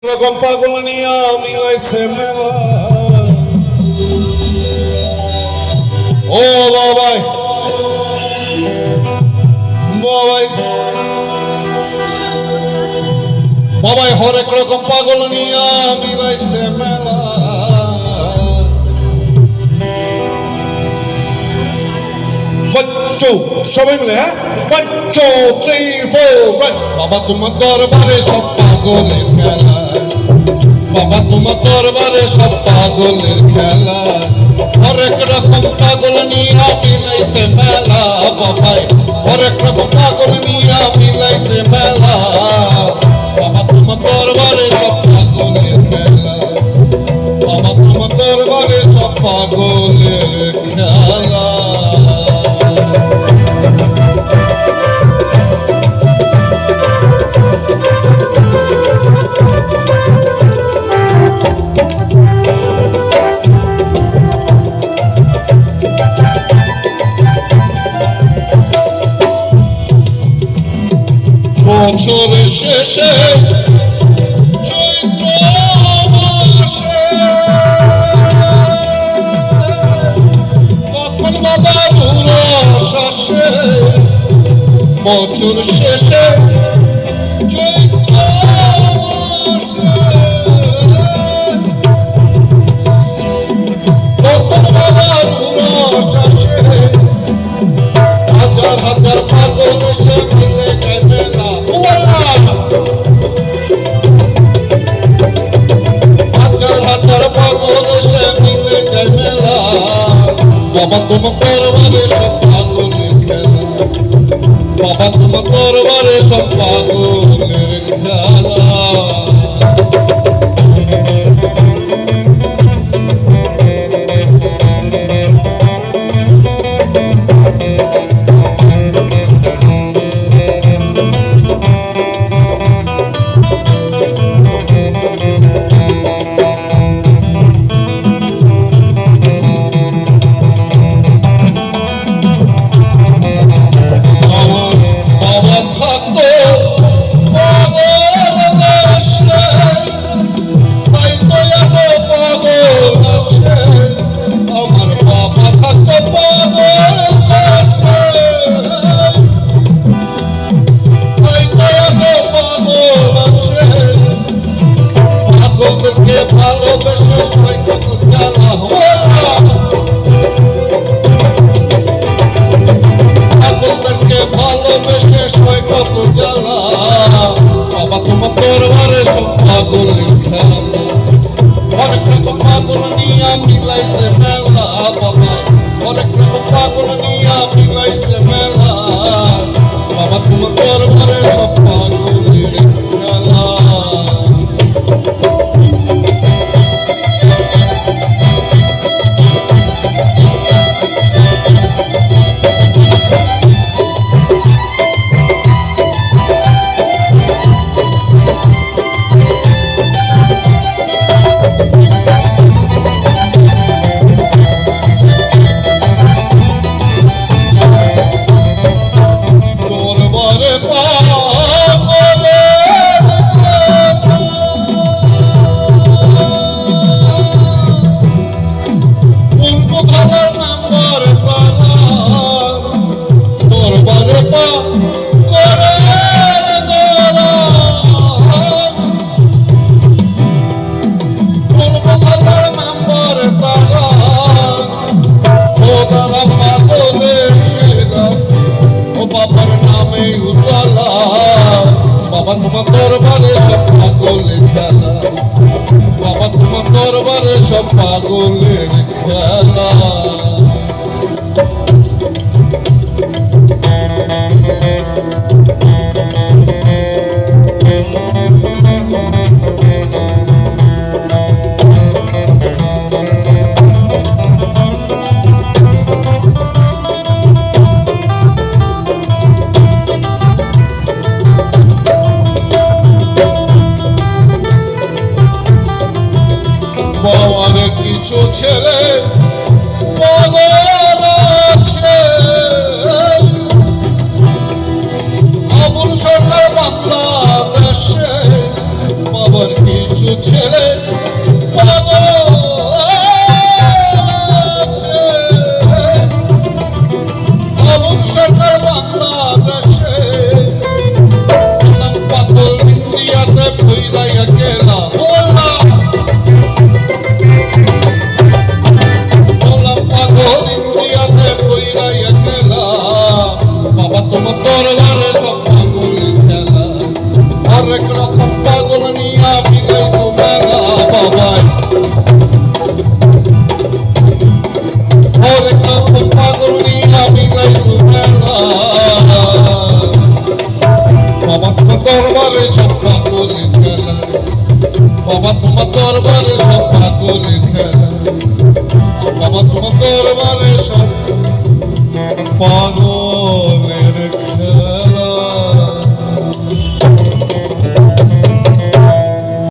রকম পাগল নিয়া মিলাইছে মেলা। ও বাবাই বাবাই বাবাই হরেক রকম পাগল নিয়া মিলাইছে মেলা। সবাই মিলে হ্যাঁ বাবা তোমার দরবারে সব পাগলের খেলা। বাবা তোমার দরবারে সব পাগলের খেলা। হরেক রকম পাগল নিয়া মিলাইছে মেলা। বাবাই হরেক রকম পাগল নিয়া মিলাইছে মেলা। বাবা তোমার দরবারে সব পাগলের খেলা। বাবা তোমার দরবারে সব পাগলের খেলা। বছর শেষে চৈত্র মাসে কখন বাবা রস আসে। বছর শেষে চৈত্র মাসে কখন বাবা রস আসে। হাজার হাজার পাগল এসে মিলে যায় মেলা। হাজার হাজার পাগল এসে মিলে যায় মেলা। বাবা তোমার দরবারে সব পাগলের খেলা। বাবা তোমার দরবারে সব পাগলের খেলা। ভালোবেসে সৈকত জ্বালা পাগলকে ভালোবেসে সৈকত জ্বালা। বাবা তোমার দরবারে সব পাগলের খেলা। অনেক রকম পাগল নিয়া মিলাইছে মেলা। বাবা অনেক রকম পাগল নিয়া মিলাইছে মেলা। বাবা তোমার দরবারে সব পাগলের খেলা। বাবা তোমার দরবারে সব পাগলের খেলা। বাবা তোমার দরবারে সব পাগলের খেলা। কিছু ছেলে পাগল আছে। আমল সরকার বাংলাদেশে বাবার কিছু কিছু ছেলে পাগল আছে। অমন সরকার বাংলাদেশে, নাম পাগল ইন্ডিয়াতে ভৈরাইয়া গেলা পাগল ইন্ডিয়াতে ভৈরাইয়া গেলা। বাবা তোমার দরবারে সব পাগলের খেলা, হরেক রকম পাগল নিয়া বিলাইছো মেলা বাবাই। হরেক রকম পাগল নিয়া বিলাইছো মেলা। বাবা তোমার দরবারে সব পাগলের খেলা, বাবা তোমার দরবারে সব পাগলের খেলা, বাবা তোমার দরবারে সব পাগল